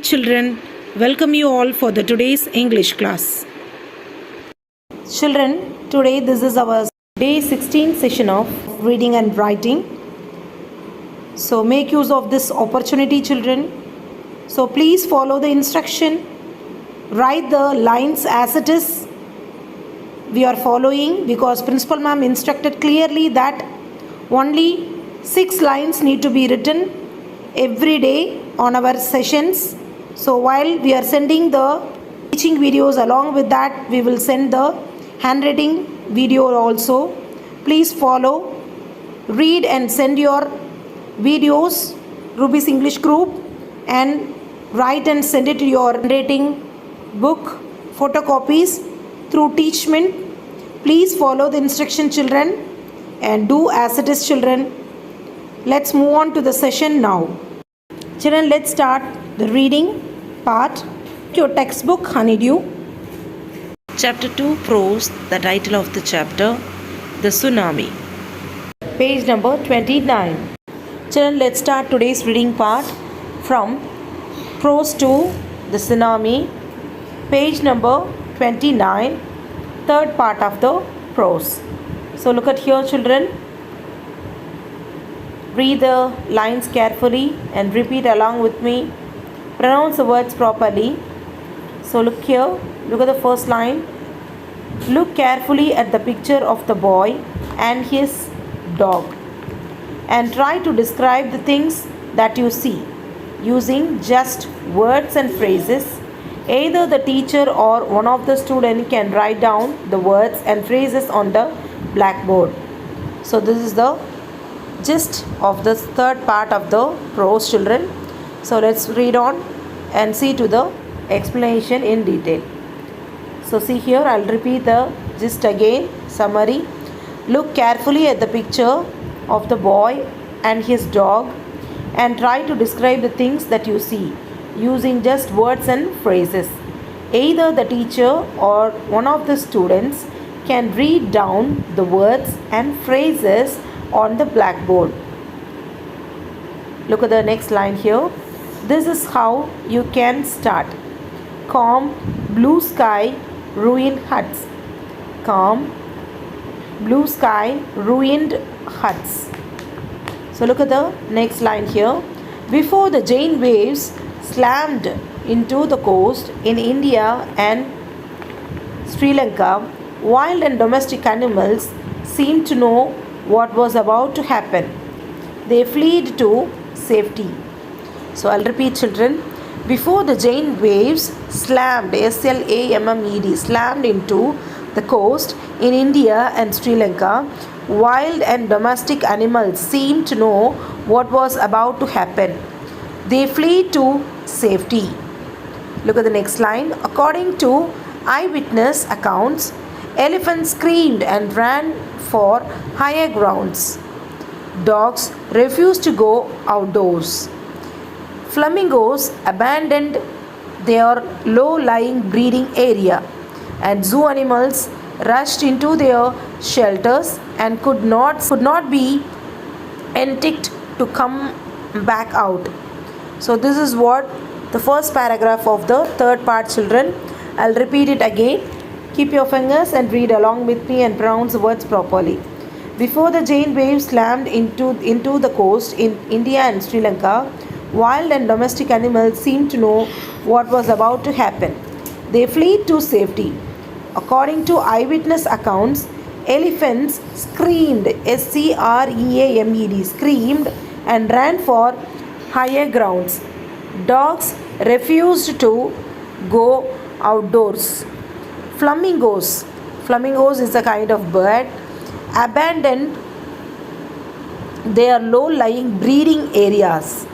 children, welcome you all for the today's English class. Children, today this is our day 16 session of reading and writing. So make use of this opportunity, children. So please follow the instruction. Write the lines as it is. We are following because Principal Ma'am instructed clearly that only 6 lines need to be written every day on our sessions. So while we are sending the teaching videos, along with that we will send the handwriting video also. Please follow, read and send your videos Ruby's English group, and write and send it to your handwriting book photocopies through Teachment. Please follow the instruction, children, and do as it is, children. Let's move on to the session now. Children, let's start the reading part. Your textbook, Honeydew. Chapter 2, Prose, the title of the chapter, The Tsunami. Page number 29. Children, let's start today's reading part from Prose 2, The Tsunami, page number 29, third part of the prose. So look at here, children. Read the lines carefully and repeat along with me. Pronounce the words properly. So look here, look at the first line. Look carefully at the picture of the boy and his dog and try to describe the things that you see using just words and phrases. Either the teacher or one of the students can write down the words and phrases on the blackboard. So this is the gist of the third part of the prose, children. So let's read on and see to the explanation in detail. So see here, I'll repeat the gist again. Summary. Look carefully at the picture of the boy and his dog and try to describe the things that you see using just words and phrases. Either the teacher or one of the students can read down the words and phrases on the blackboard. Look at the next line here. This is how you can start. Calm, blue sky, ruined huts. Calm, blue sky, ruined huts. So look at the next line here. Before the giant waves slammed into the coast in India and Sri Lanka, wild and domestic animals seemed to know what was about to happen. They fled to safety. So I'll repeat, children. Before the giant waves slammed, S-L-A-M-M-E-D, slammed into the coast in India and Sri Lanka, wild and domestic animals seemed to know what was about to happen. They fled to safety. Look at the next line. According to eyewitness accounts, elephants screamed and ran for higher grounds. Dogs refused to go outdoors. Flamingos abandoned their low-lying breeding area, and zoo animals rushed into their shelters and could not be enticked to come back out. So this is what the first paragraph of the third part, children. I'll repeat it again. Keep your fingers and read along with me and pronounce the words properly. Before the giant waves slammed into the coast in India and Sri Lanka, wild and domestic animals seemed to know what was about to happen. They fled to safety. According to eyewitness accounts, elephants screamed, S-C-R-E-A-M-E-D, screamed and ran for higher grounds. Dogs refused to go outdoors. Flamingos is a kind of bird, abandoned their low-lying breeding areas,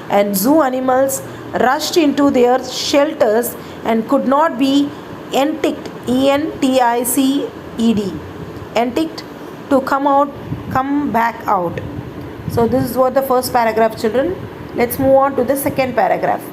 and zoo animals rushed into their shelters and could not be enticked, E-N-T-I-C-E-D, enticked to come back out. So this is what the first paragraph, children. Let's move on to the second paragraph.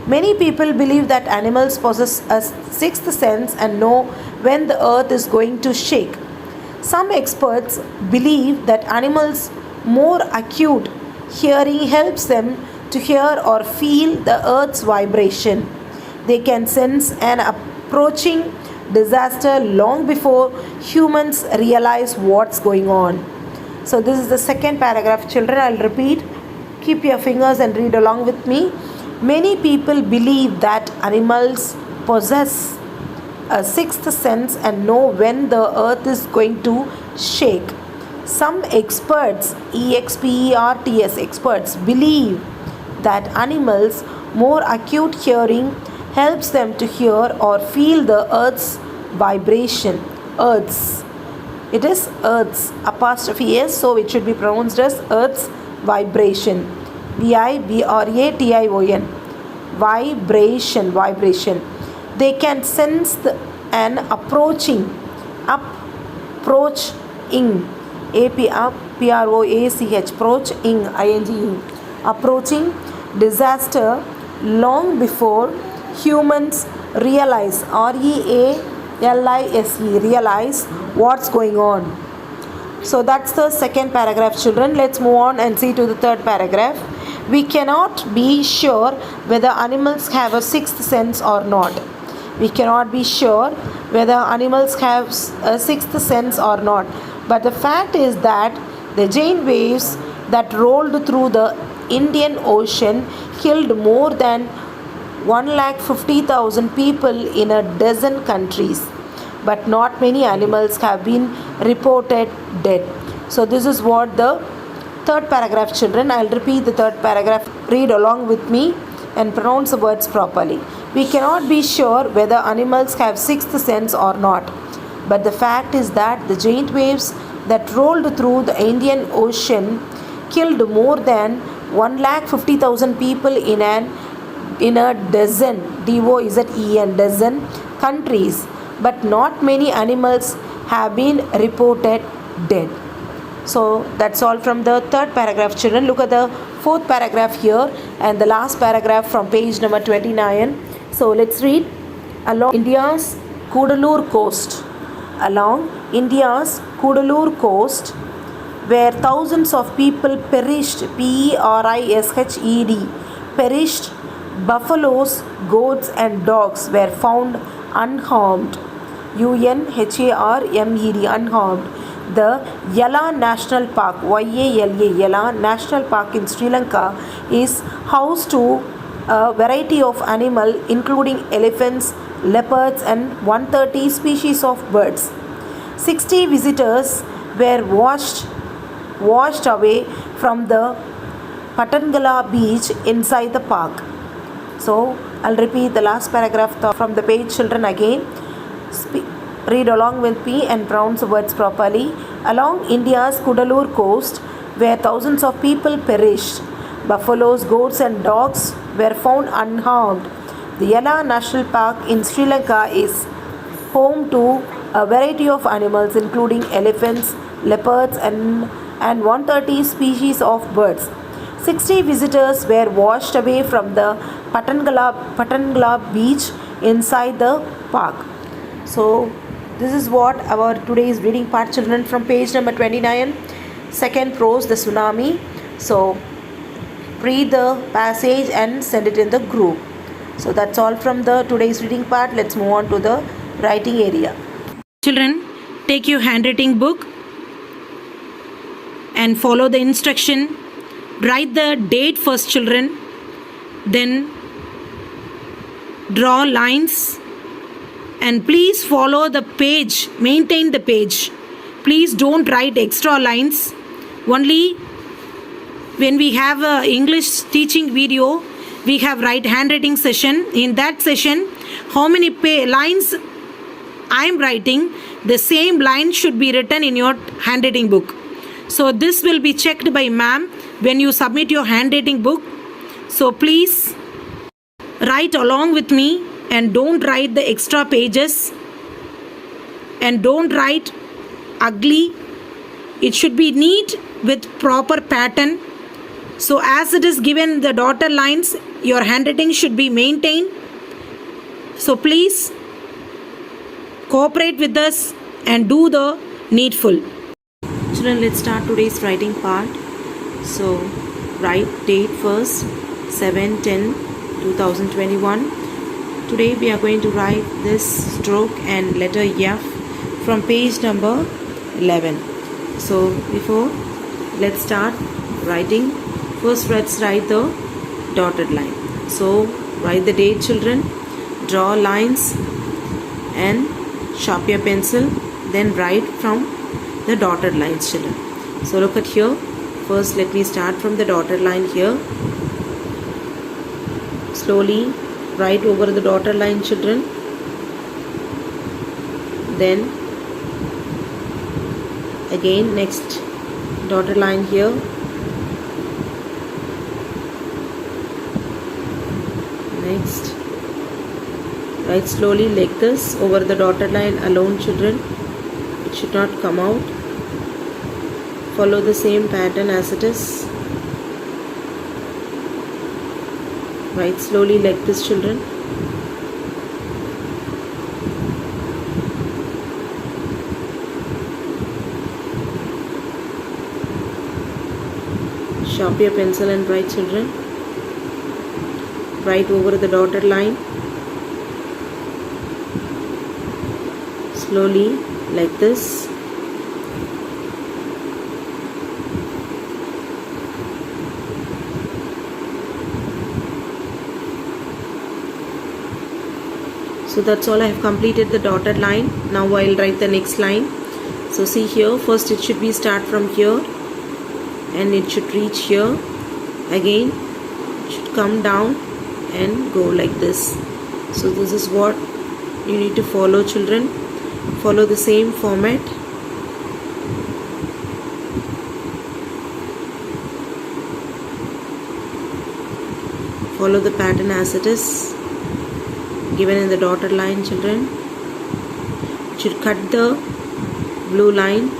Many people believe that animals possess a sixth sense and know when the earth is going to shake. Some experts believe that animals' more acute hearing helps them to hear or feel the earth's vibration. They can sense an approaching disaster long before humans realize what's going on. So, this is the second paragraph, children. I'll repeat. Keep your fingers and read along with me. Many people believe that animals possess a sixth sense and know when the earth is going to shake. Some experts, experts, believe that animals' more acute hearing helps them to hear or feel the earth's vibration. Earth's. It is earth's apostrophe s, so it should be pronounced as earth's vibration. vibration. Vibration. They can sense an approaching approaching disaster long before humans realize realize what's going on. So that's the second paragraph, children. Let's move on and see to the third paragraph. We cannot be sure whether animals have a sixth sense or not. We cannot be sure whether animals have a sixth sense or not. But the fact is that the giant waves that rolled through the Indian Ocean killed more than 150,000 people in a dozen countries. But not many animals have been reported dead. So this is what the third paragraph, children. I'll repeat the third paragraph. Read along with me and pronounce the words properly. We cannot be sure whether animals have sixth sense or not. But the fact is that the giant waves that rolled through the Indian Ocean killed more than 150,000 people in a dozen, dozen countries. But not many animals have been reported dead. So that's all from the third paragraph, children. Look at the fourth paragraph here and the last paragraph from page number 29. So let's read. Along India's Kudalur coast, where thousands of people perished, perished, buffaloes, goats and dogs were found unharmed, unharmed. The Yala National Park, Yala National Park in Sri Lanka is house to a variety of animals including elephants, leopards and 130 species of birds. 60 visitors were washed away from the Patangala beach inside the park. So I'll repeat the last paragraph from the page, children, again. Read along with me and pronounce the words properly. Along India's Kudalur coast, where thousands of people perished, buffaloes, goats and dogs were found unharmed. The Yala National Park in Sri Lanka is home to a variety of animals including elephants, leopards and 130 species of birds. 60 visitors were washed away from the Patangala beach inside the park. So this is what our today's reading part, children, from page number 29. Second prose, the tsunami. So read the passage and send it in the group. So that's all from the today's reading part. Let's move on to the writing area. Children, take your handwriting book and follow the instruction. Write the date first, children. Then draw lines. And please follow the page. Maintain the page. Please don't write extra lines. Only when we have a English teaching video, we have write handwriting session. In that session, how many lines I am writing, the same line should be written in your handwriting book. So this will be checked by ma'am when you submit your handwriting book. So please write along with me and don't write the extra pages and don't write ugly. It should be neat with proper pattern. So as it is given the dotted lines, your handwriting should be maintained. So please cooperate with us and do the needful. Children, let's start today's writing part. So write date first, 7/10/2021. Today we are going to write this stroke and letter F from page number 11. So before, let's start writing. First, let's write the dotted line. So write the date, children. Draw lines and sharpen your pencil. Then write from the dotted lines, children. So look at here. First, let me start from the dotted line here. Slowly write over the dotted line, children. Then again next dotted line here. Next, write slowly like this over the dotted line alone, children. It should not come out. Follow the same pattern as it is. Write slowly like this, children. Sharpen your pencil and write, children. Write over the dotted line. Slowly like this. So that's all. I have completed the dotted line. Now I'll write the next line. So see here, first it should be start from here and it should reach here. Again it should come down and go like this. So this is what you need to follow, children. Follow the same format. Follow the pattern as it is given in the dotted line, children. You should cut the blue line.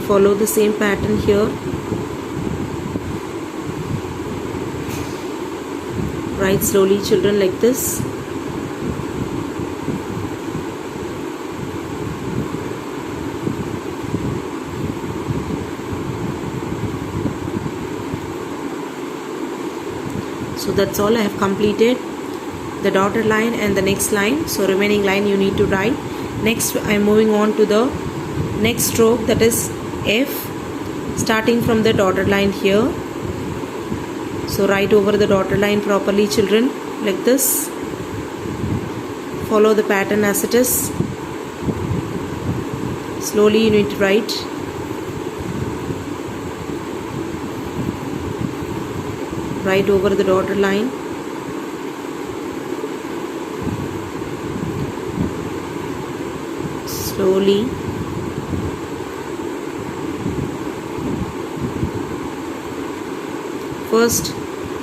Follow the same pattern here. Write slowly, children, like this. So that's all. I have completed the dotted line and the next line. So remaining line you need to write. Next I am moving on to the next stroke, that is F, starting from the dotted line here. So write over the dotted line properly, children, like this. Follow the pattern as it is. Slowly you need to write. Write over the dotted line. Slowly. First,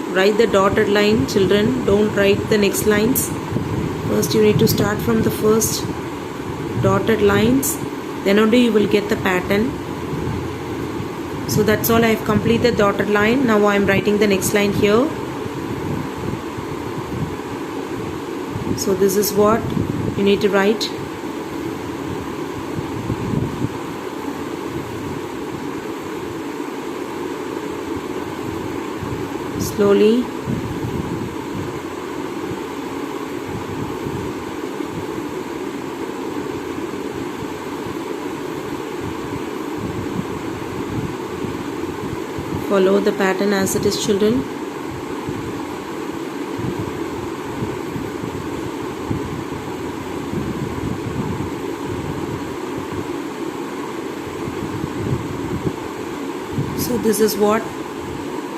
write the dotted line, children. Don't write the next lines. First, you need to start from the first dotted lines. Then only you will get the pattern. So that's all. I have completed the dotted line. Now I am writing the next line here. So this is what you need to write. Slowly. Follow the pattern as it is, children. So this is what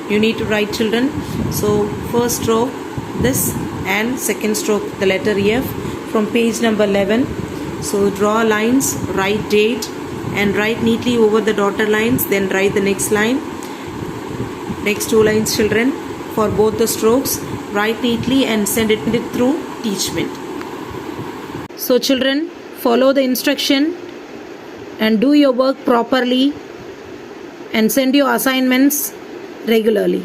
you need to write, children. So first stroke this and second stroke the letter F from page number 11. So draw lines, write date and write neatly over the dotted lines, then write the next line. Next two lines, children, for both the strokes, write neatly and send it through Teachment. So children, follow the instruction and do your work properly and send your assignments regularly.